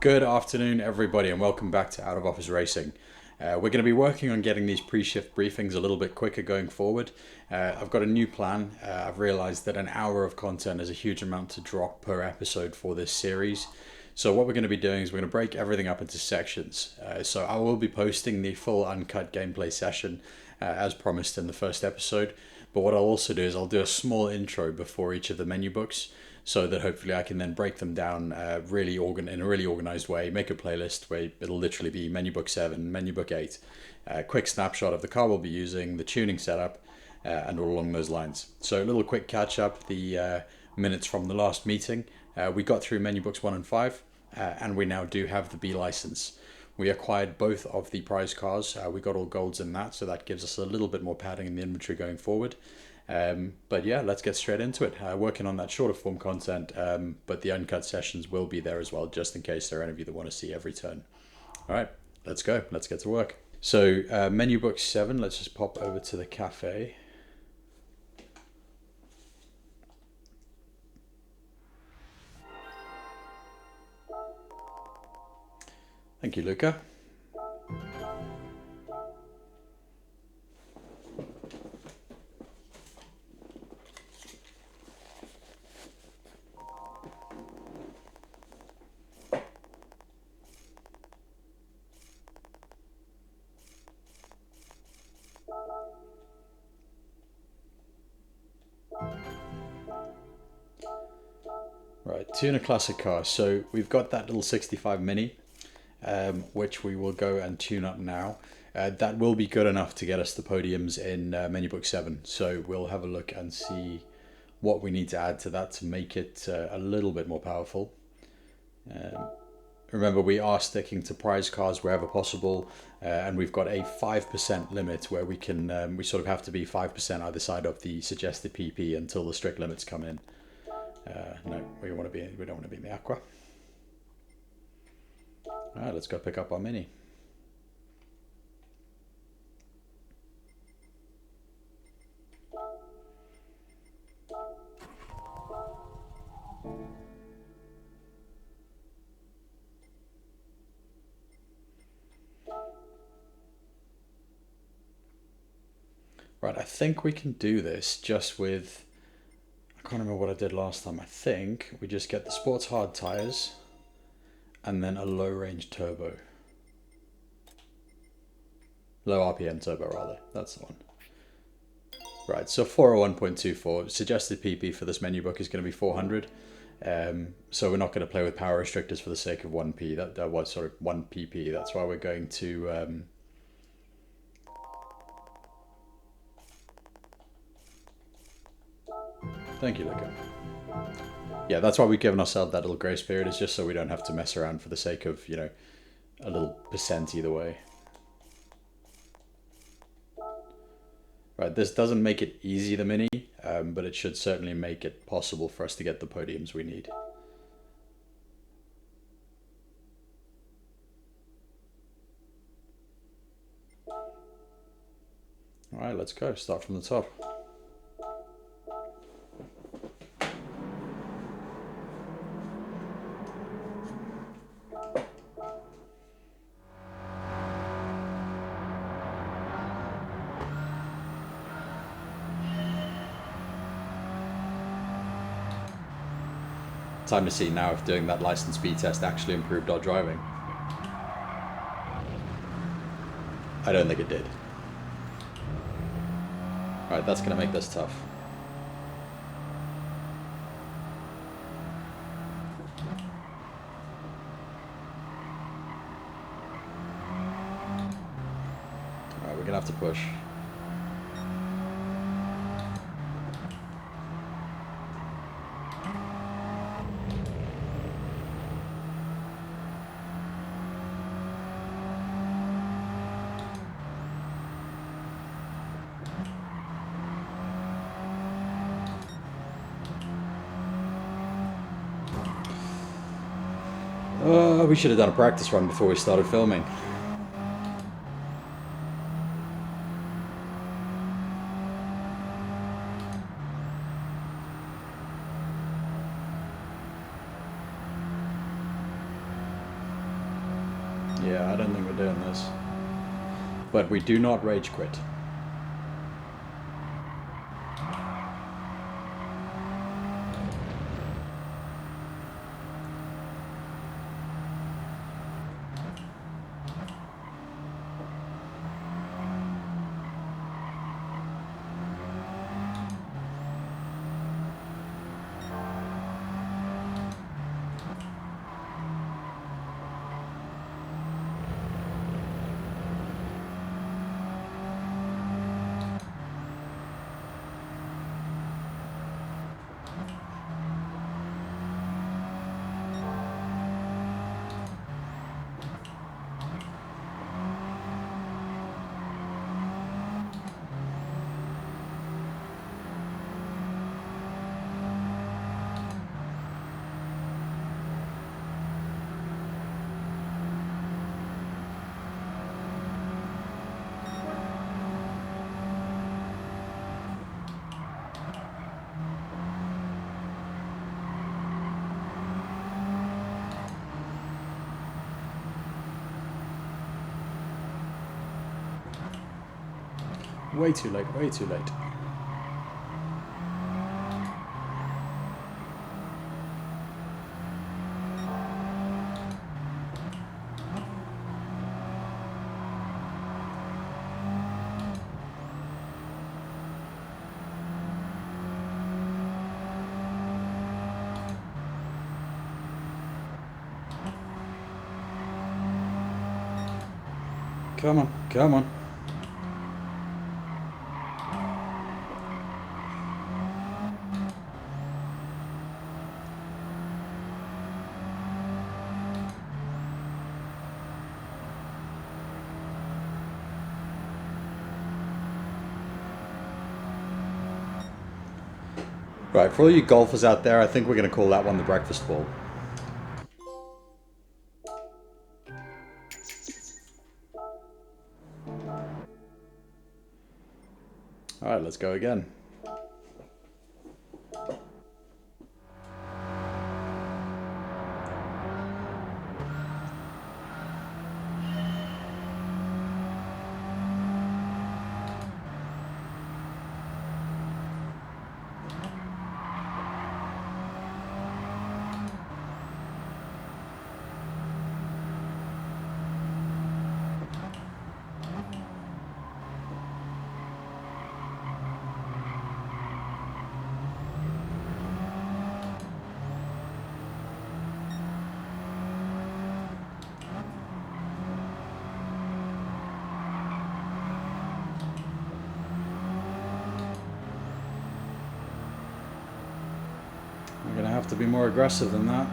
Good afternoon, everybody, and welcome back to Out of Office Racing. We're going to be working on getting these pre-shift briefings a little bit quicker going forward. I've got a new plan. I've realized that an hour of content is a huge amount to drop per episode for this series. So what we're going to be doing is we're going to break everything up into sections. So I will be posting the full uncut gameplay session as promised in the first episode. But what I'll also do is I'll do a small intro before each of the menu books, so that hopefully I can then break them down in a really organized way, make a playlist where it'll literally be menu book 7, menu book 8, quick snapshot of the car we'll be using, the tuning setup, and all along those lines. So a little quick catch up, the minutes from the last meeting. We got through menu books 1 and 5, and we now do have the B license. We acquired both of the prize cars. We got all golds in that, so that gives us a little bit more padding in the inventory going forward. But yeah, let's get straight into it. Working on that shorter form content, but the uncut sessions will be there as well, just in case there are any of you that want to see every turn. All right, let's go. Let's get to work. So menu book 7, let's just pop over to the cafe. Thank you, Luca. Right, tune a classic car. So we've got that little 65 Mini, which we will go and tune up now. That will be good enough to get us the podiums in menu book 7. So we'll have a look and see what we need to add to that to make it a little bit more powerful. Remember, we are sticking to prize cars wherever possible, and we've got a 5% limit where we can we sort of have to be 5% either side of the suggested PP until the strict limits come in. No, we don't want to be in the Aqua. All right, let's go pick up our Mini. Right, I think we can do this just with, I can't remember what I did last time. I think we just get the sports hard tires and then a low range turbo. Low RPM turbo rather, that's the one. Right, so 401.24, suggested PP for this menu book is going to be 400. So we're not going to play with power restrictors for the sake of 1p, that was sort of 1 PP, that's why we're going to thank you, Luca. Yeah, that's why we've given ourselves that little grace period, is just so we don't have to mess around for the sake of, you know, a little percent either way. Right, this doesn't make it easy, the Mini, but it should certainly make it possible for us to get the podiums we need. Alright, let's go. Start from the top. Time to see now if doing that license speed test actually improved our driving. I don't think it did. Alright, that's going to make this tough. Alright, we're going to have to push. We should have done a practice run before we started filming. Yeah, I don't think we're doing this. But we do not rage quit. Way too late, way too late. Come on, come on. Right, for all you golfers out there, I think we're going to call that one the breakfast ball. Alright, let's go again. I'm going to have to be more aggressive than that.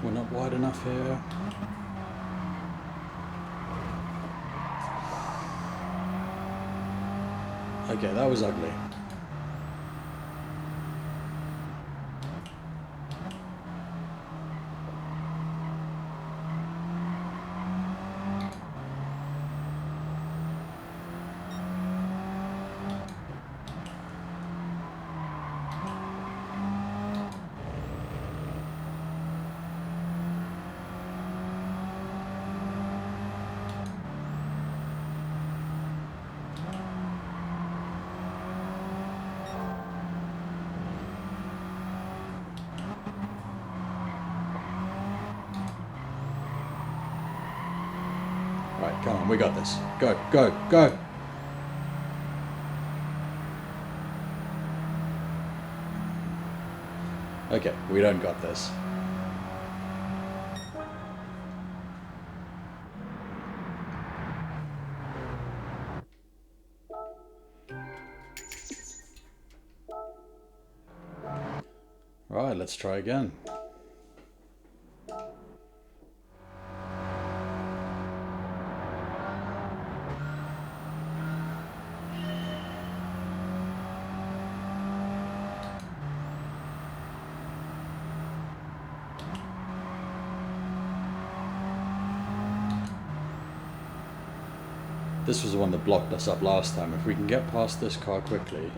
We're not wide enough here. Okay, that was ugly. Right, come on, we got this. Go, go, go! Okay, we don't got this. Right, let's try again. This was the one that blocked us up last time. If we can get past this car quickly.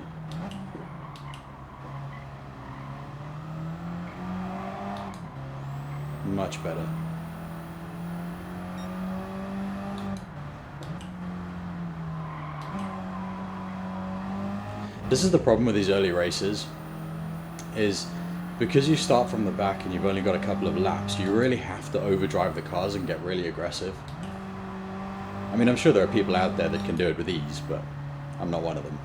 Much better. This is the problem with these early races, is because you start from the back and you've only got a couple of laps, you really have to overdrive the cars and get really aggressive. I mean, I'm sure there are people out there that can do it with ease, but I'm not one of them.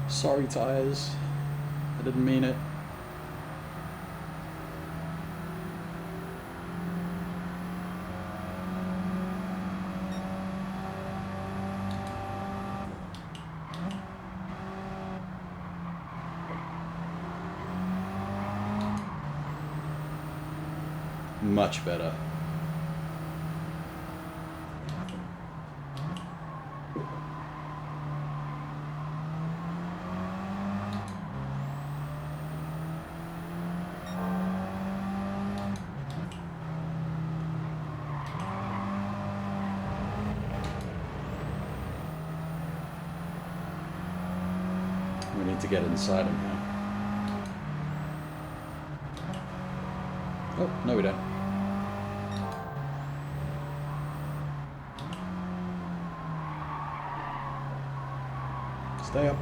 Sorry, tyres. I didn't mean it. Much better. We need to get inside him now. Oh, no we don't. Stay up.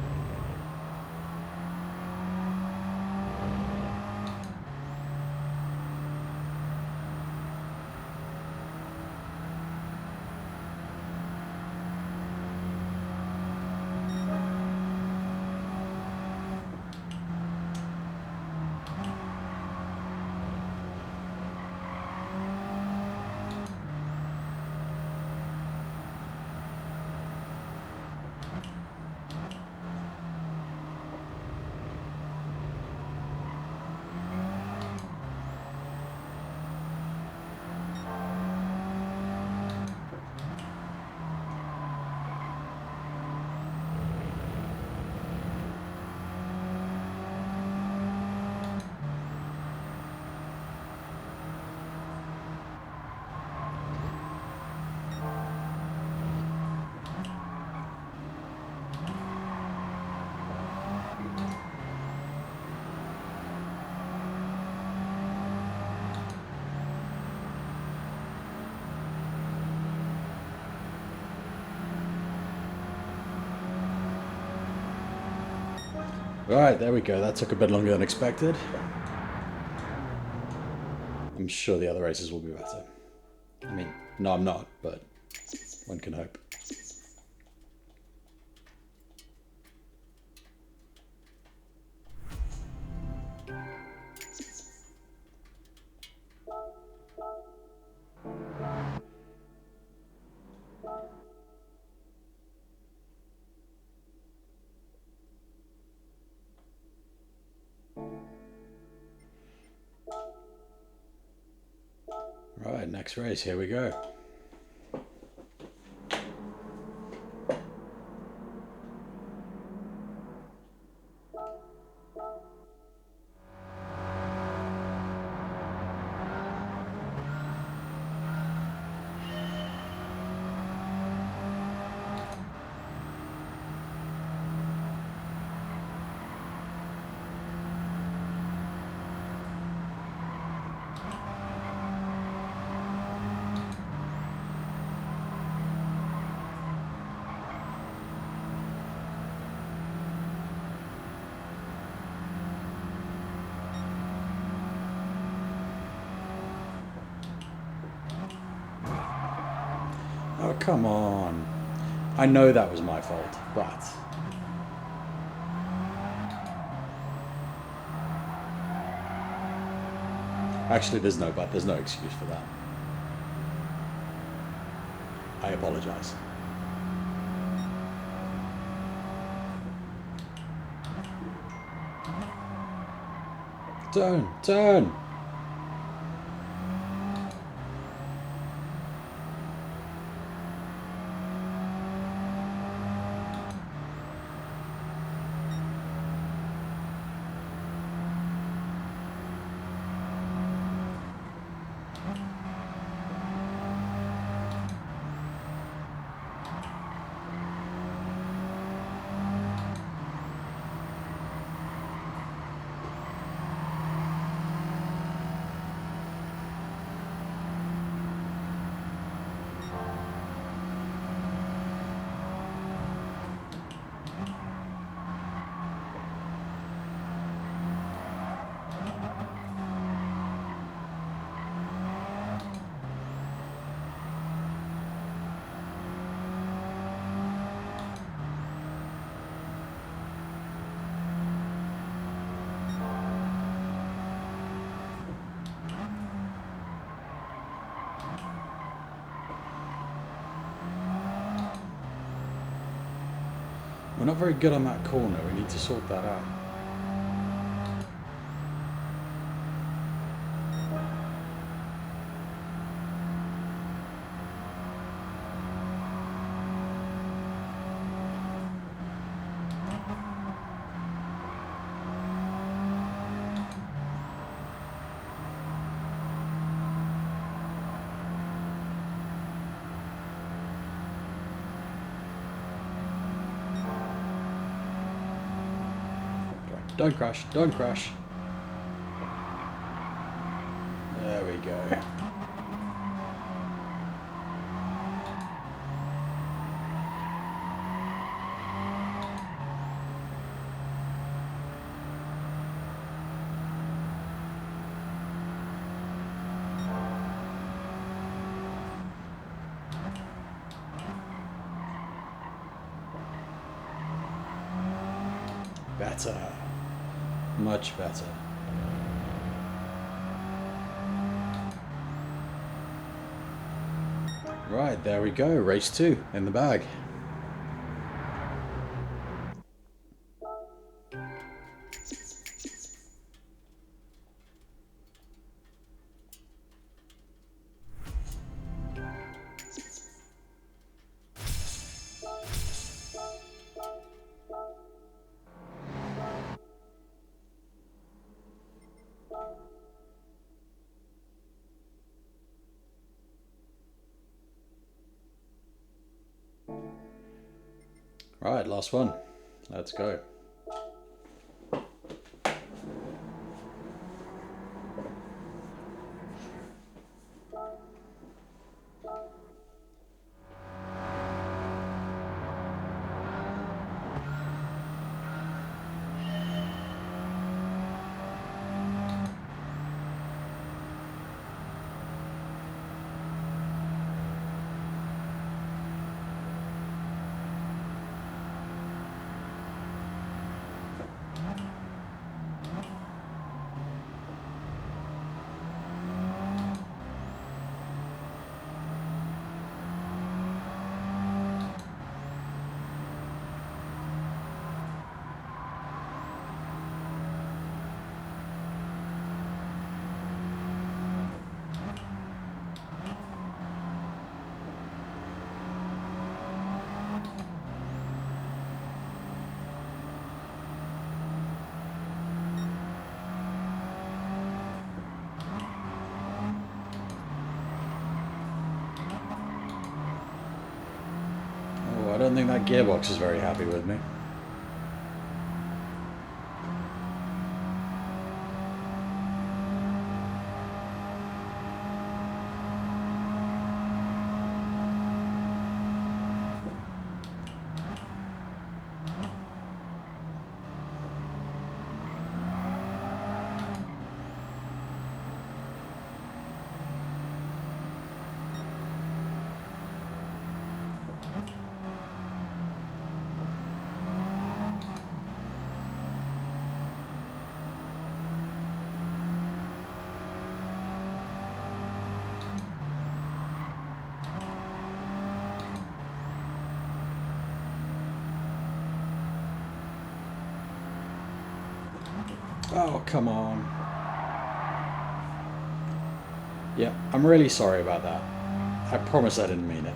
Right, there we go. That took a bit longer than expected. I'm sure the other races will be better. I mean, no, I'm not, but one can hope. Right, next race, here we go. Oh, come on. I know that was my fault, but... Actually, there's no but. There's no excuse for that. I apologize. Turn! Turn! We're not very good on that corner. We need to sort that out. Don't crash, don't crash. There we go. Better. Much better. Right, there we go. Race 2 in the bag. Right, last one. Let's go. I don't think that gearbox is very happy with me. Oh, come on. Yeah, I'm really sorry about that. I promise I didn't mean it.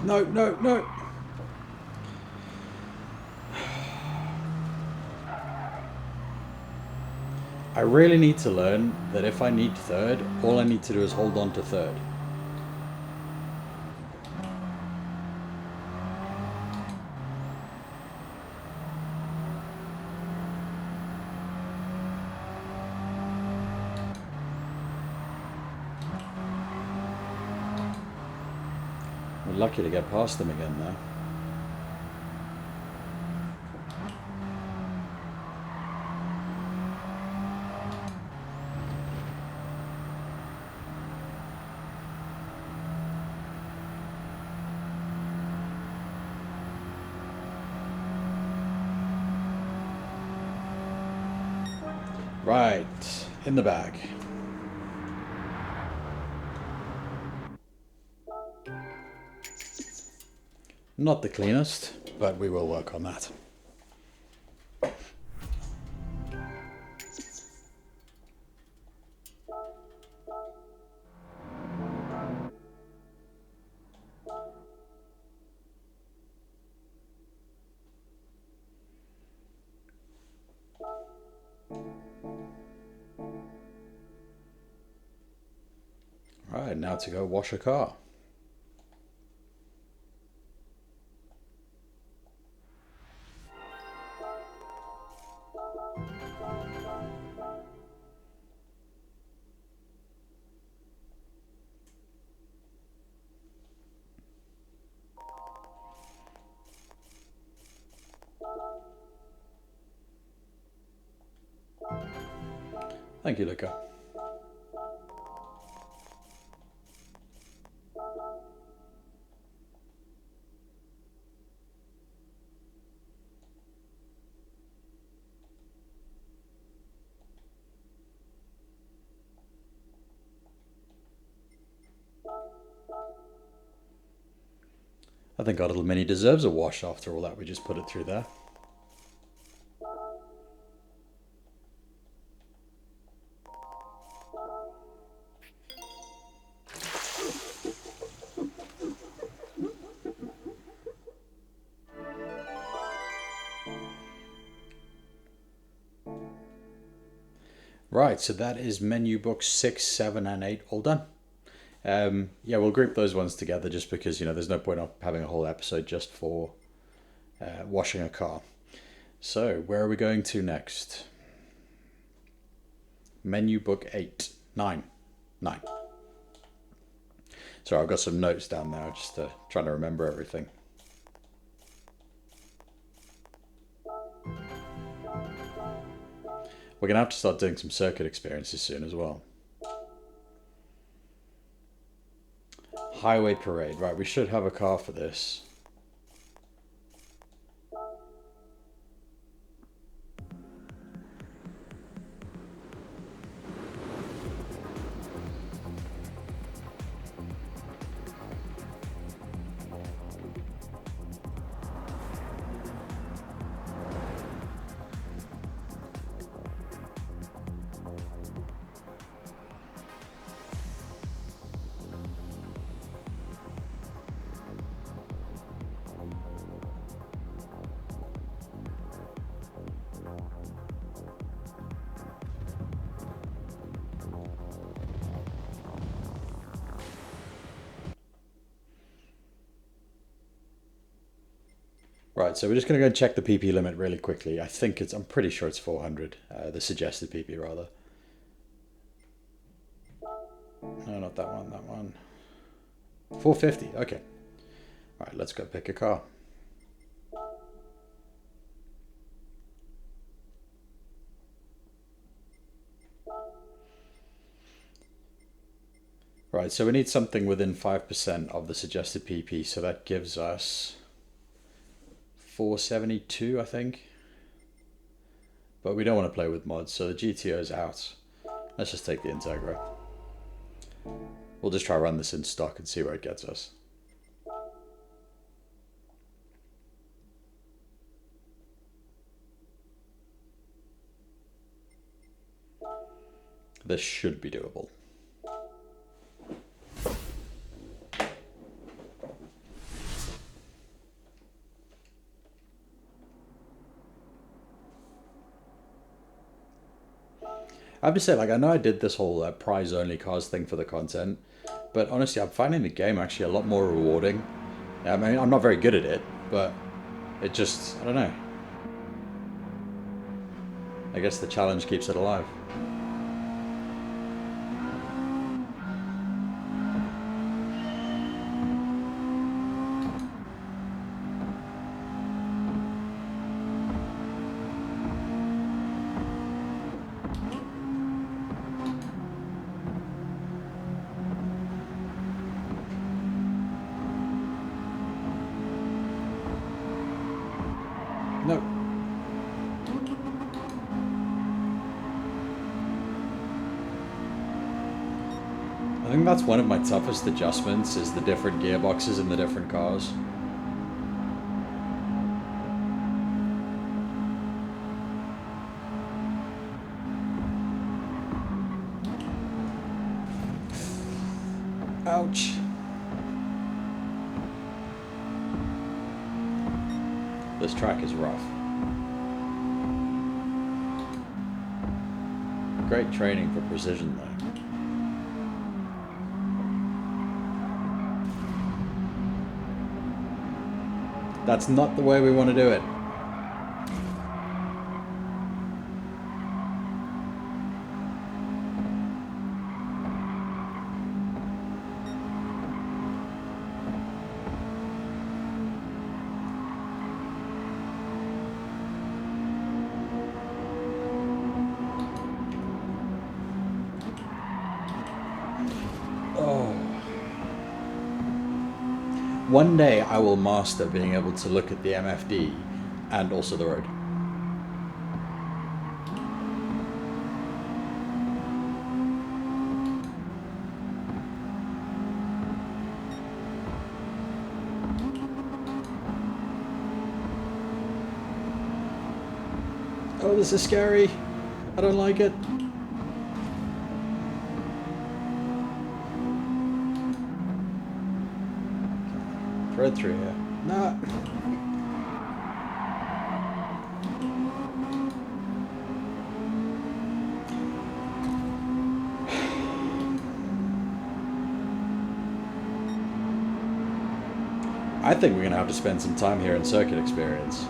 No, no, no. I really need to learn that if I need third, all I need to do is hold on to third. We're lucky to get past them again there. Right, in the bag. Not the cleanest, but we will work on that. Right, now to go wash a car. Thank you, Luca. I think our little mini deserves a wash after all that we just put it through there. Right, so that is menu books 6, 7, and 8 all done. Yeah, we'll group those ones together just because, you know, there's no point of having a whole episode just for washing a car. So, where are we going to next? Menu book 8, 9. Sorry, I've got some notes down there, just trying to remember everything. We're going to have to start doing some circuit experiences soon as well. Highway parade. Right, we should have a car for this. Right, so we're just going to go and check the PP limit really quickly. I'm pretty sure it's 400, the suggested PP rather. No, not that one, that one. 450, okay. All right, let's go pick a car. Right, so we need something within 5% of the suggested PP, so that gives us 472, I think. But we don't want to play with mods, so the GTO is out. Let's just take the Integra. We'll just try run this in stock and see where it gets us. This should be doable. I have to say, like, I know I did this whole prize-only cars thing for the content, but honestly, I'm finding the game actually a lot more rewarding. I mean, I'm not very good at it, but it just, I don't know. I guess the challenge keeps it alive. No. I think that's one of my toughest adjustments, is the different gearboxes in the different cars. Ouch. This track is rough. Great training for precision though. That's not the way we want to do it. One day I will master being able to look at the MFD and also the road. Oh, this is scary. I don't like it. Thread through here. Nah. I think we're going to have to spend some time here in circuit experience.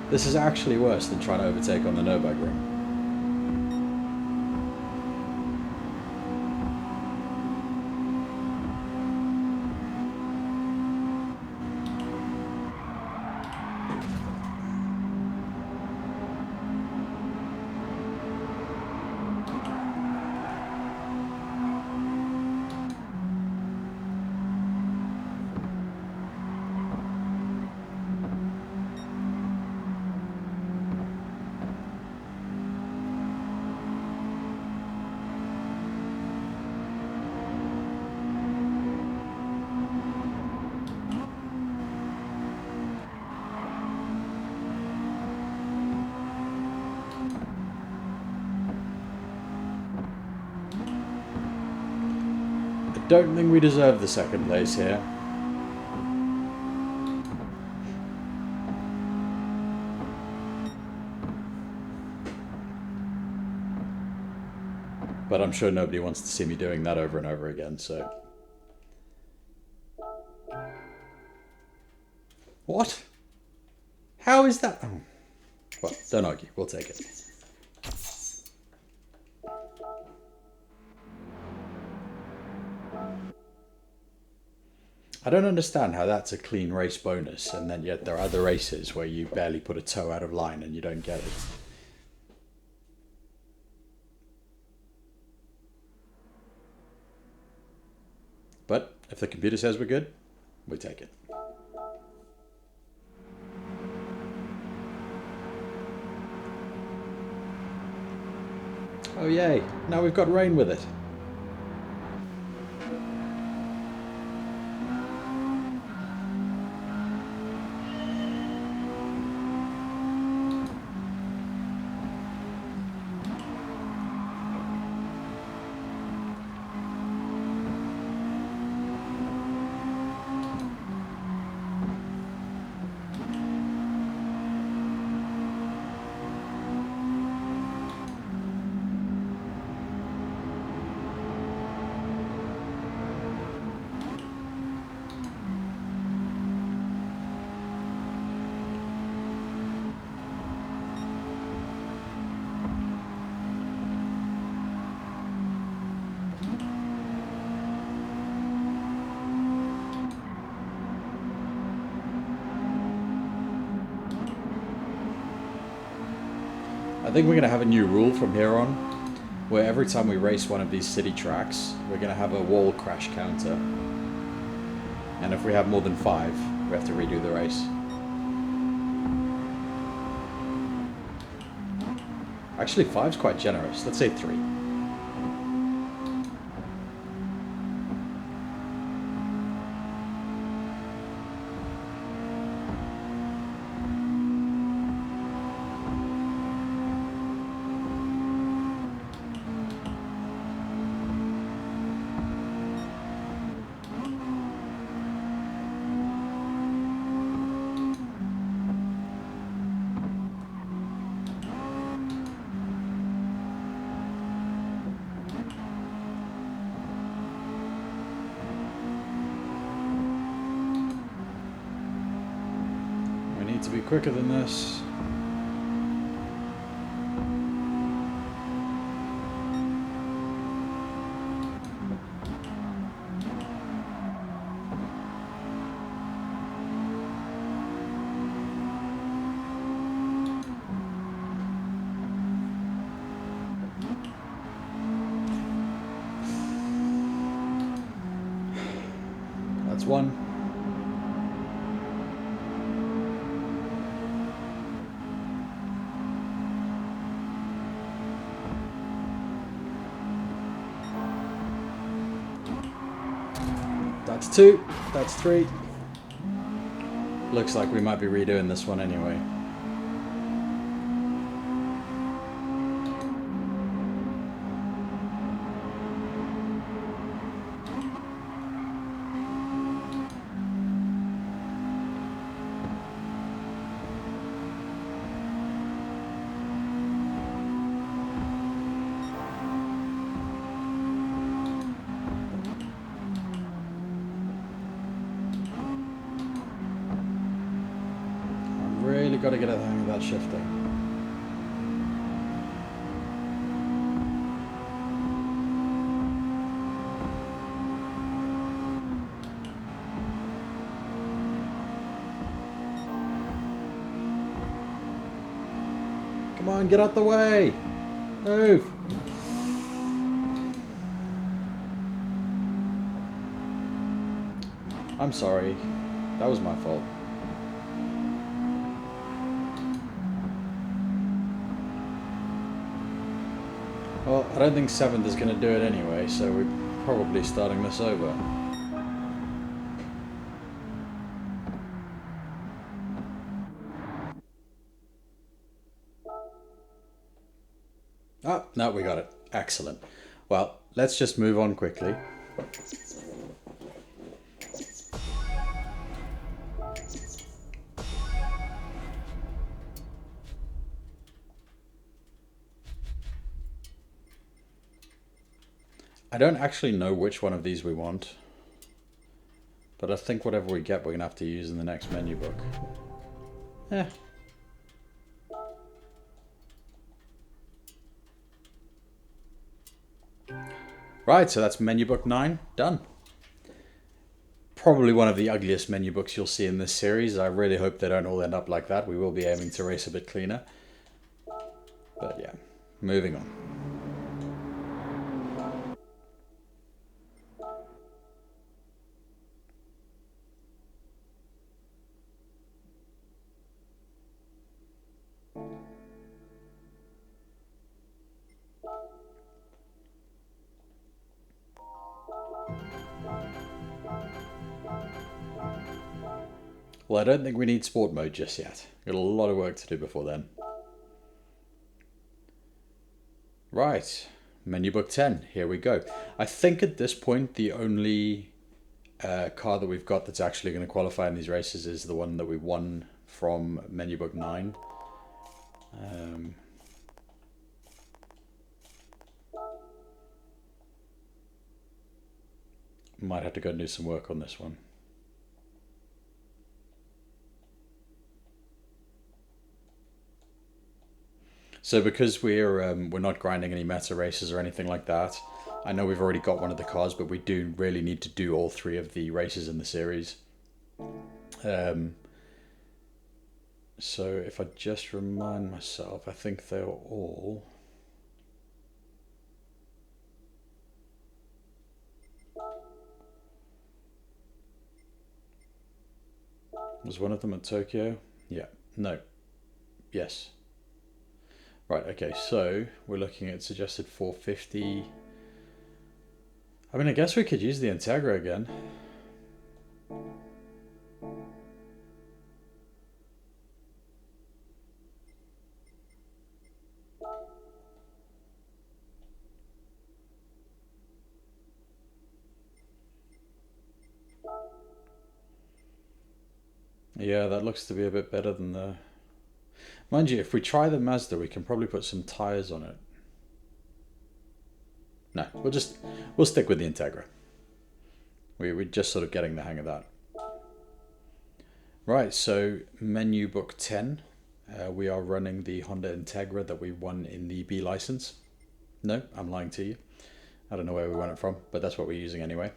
This is actually worse than trying to overtake on the Nürburgring. don't think we deserve the second place here. But I'm sure nobody wants to see me doing that over and over again, so... What? How is that? Oh. Well, don't argue. We'll take it. I don't understand how that's a clean race bonus, and then yet there are other races where you barely put a toe out of line and you don't get it. But if the computer says we're good, we take it. Oh yay, now we've got rain with it. I think we're going to have a new rule from here on, where every time we race one of these city tracks, we're going to have a wall crash counter. And if we have more than 5, we have to redo the race. Actually, 5's quite generous. Let's say 3. To be quicker than this. That's one. That's 2, that's 3. Looks like we might be redoing this one anyway. Got to get a hang of that shifting. Come on, get out the way! Move! I'm sorry. That was my fault. Well, I don't think 7th is going to do it anyway, so we're probably starting this over. Oh, no, we got it. Excellent. Well, let's just move on quickly. I don't actually know which one of these we want, but I think whatever we get, we're gonna have to use in the next menu book. Yeah. Right, so that's menu book 9 done. Probably one of the ugliest menu books you'll see in this series. I really hope they don't all end up like that. We will be aiming to race a bit cleaner. But yeah, moving on. Well, I don't think we need sport mode just yet. Got a lot of work to do before then. Right, menu book 10, here we go. I think at this point the only car that we've got that's actually going to qualify in these races is the one that we won from menu book 9. Might have to go and do some work on this one. So because we're not grinding any meta races or anything like that, I know we've already got one of the cars, but we do really need to do all 3 of the races in the series. So if I just remind myself, I think they were all... Was one of them at Tokyo? Yeah. No. Yes. Right, okay, so we're looking at suggested 450. I mean, I guess we could use the Integra again. Yeah, that looks to be a bit better than the... Mind you, if we try the Mazda, we can probably put some tyres on it. No, we'll stick with the Integra. We're just sort of getting the hang of that. Right, so menu book 10. We are running the Honda Integra that we won in the B license. No, I'm lying to you. I don't know where we won it from, but that's what we're using anyway.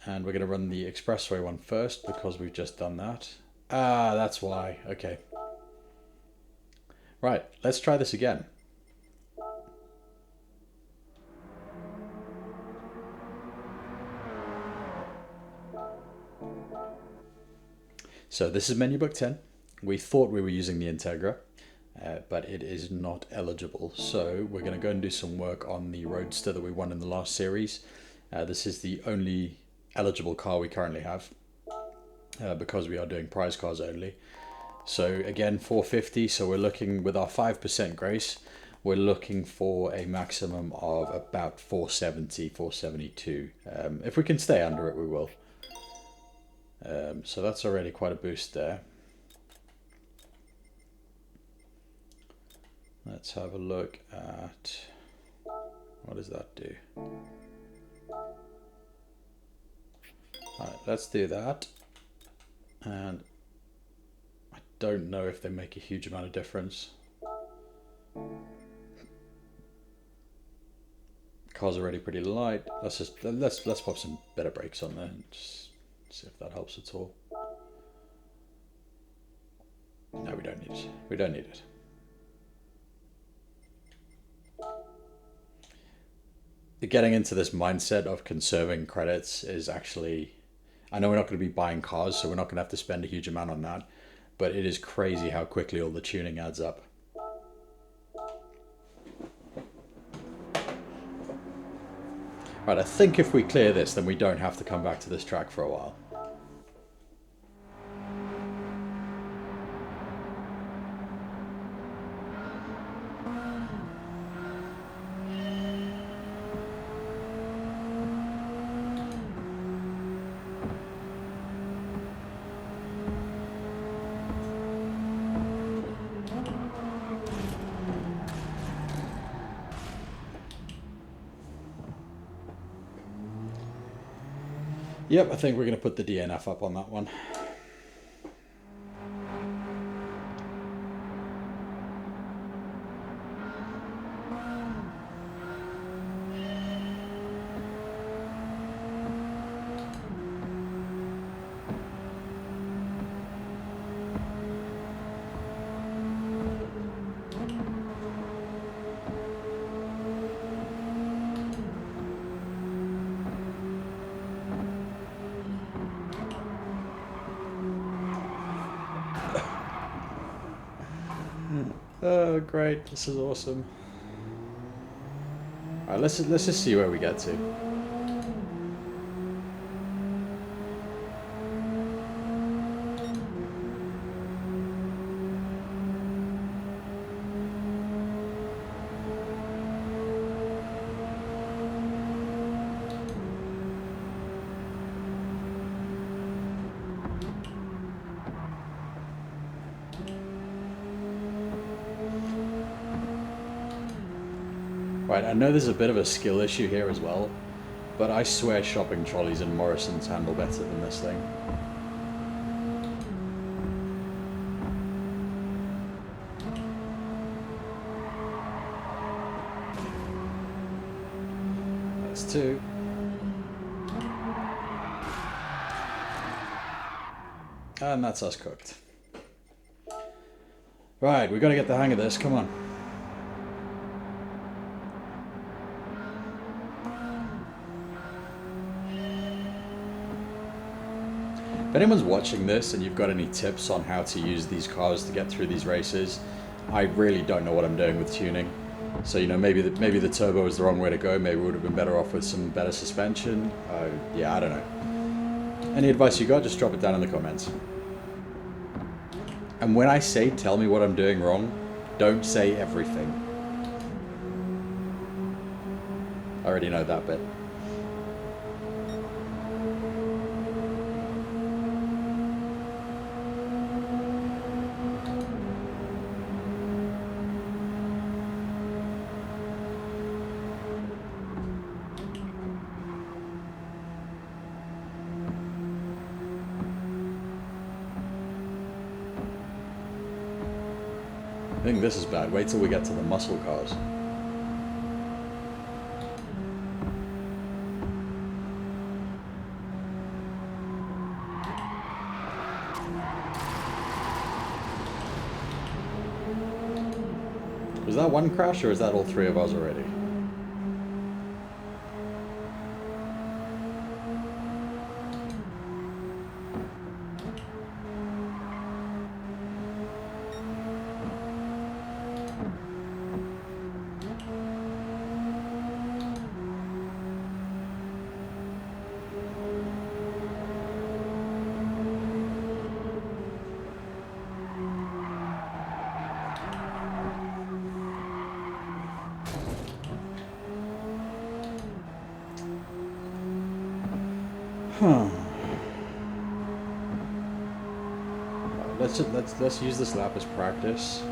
And we're going to run the expressway one first because we've just done that. Ah, that's why. Okay. Right, let's try this again. So this is menu book 10. We thought we were using the Integra, but it is not eligible. So we're going to go and do some work on the Roadster that we won in the last series. This is the only eligible car we currently have because we are doing prize cars only. So again, 450. So we're looking with our 5% grace, we're looking for a maximum of about 470, 472. If we can stay under it, we will. So that's already quite a boost there. Let's have a look at what does that do. Alright, let's do that. And I don't know if they make a huge amount of difference. Car's already pretty light. Let's pop some better brakes on there and just see if that helps at all. No, we don't need it. We don't need it. Getting into this mindset of conserving credits is actually... I know we're not going to be buying cars, so we're not going to have to spend a huge amount on that. But it is crazy how quickly all the tuning adds up. Right, I think if we clear this, then we don't have to come back to this track for a while. Yep, I think we're going to put the DNF up on that one. Oh, great! This is awesome. All right, let's just see where we get to. Right, I know there's a bit of a skill issue here as well, but I swear shopping trolleys and Morrisons handle better than this thing. That's two. And that's us cooked. Right, we've got to get the hang of this, come on. If anyone's watching this and you've got any tips on how to use these cars to get through these races, I really don't know what I'm doing with tuning. So, you know, maybe the turbo is the wrong way to go. Maybe we would have been better off with some better suspension. Yeah, I don't know. Any advice you got, just drop it down in the comments. And when I say tell me what I'm doing wrong, don't say everything. I already know that bit. I think this is bad. Wait till we get to the muscle cars. Was that one crash or is that all three of us already? Let's use this lap as practice.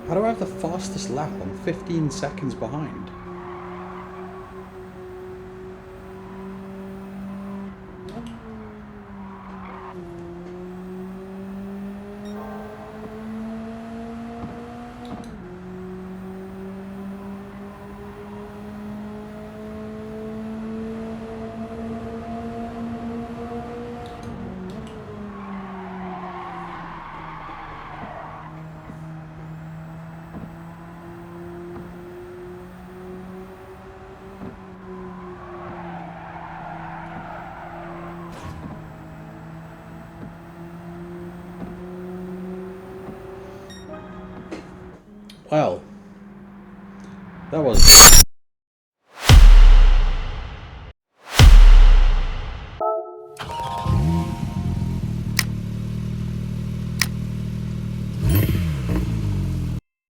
How do I have the fastest lap? I'm 15 seconds behind. Well, that was